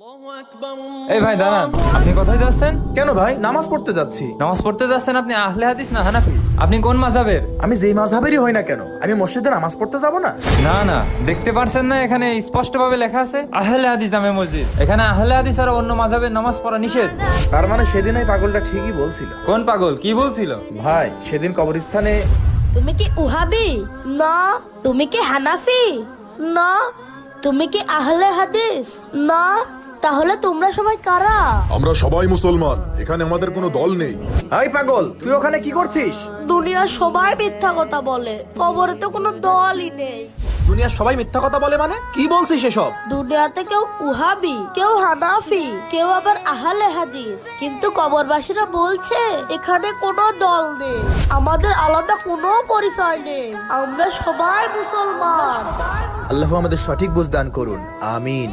এই ভাই দাঁড়ান, আপনি কোথায় যাচ্ছেন? কেন ভাই? নামাজ পড়তে যাচ্ছি। নামাজ পড়তে যাচ্ছেন? আপনি আহলে হাদিস না হানাফি? আপনি কোন মাযহাবের? আমি যেই মাযহাবেরই হই না কেন, আমি মসজিদে নামাজ পড়তে যাব না? না না, দেখতে পারছেন না এখানে স্পষ্ট ভাবে লেখা আছে আহলে হাদিস জামে মসজিদ। এখানে আহলে হাদিস আর অন্য মাযহাবের নামাজ পড়া নিষেধ। তার মানে সেদিন এই পাগলটা ঠিকই বলছিল। কোন পাগল? কি বলছিল? ভাই সেদিন কবরস্থানে তুমি কি উহাবি? না। তুমি কি হানাফি? না। তুমি কি আহলে হাদিস? না। তাহলে তোমরা সবাই কারা? আমরা সবাই মুসলমান, এখানে আমাদের কোনো দল নেই। এই পাগল, তুই ওখানে কি করছিস? দুনিয়ার সবাই মিথ্যা কথা বলে, কবরে তো কোনো দলই নেই। দুনিয়ার সবাই মিথ্যা কথা বলে মানে কি বলছিস এসব? দুনিয়াতে কেউ উহাবি, কেউ হানাফি, কেউ আবার আহলে হাদিস, কিন্তু কবরবাসীরা বলছে এখানে কোনো দল নেই, আমাদের আলাদা কোনো পরিচয় নেই, আমরা সবাই মুসলমান। আল্লাহ আমাদের সঠিক বুঝ দান করুন, আমিন।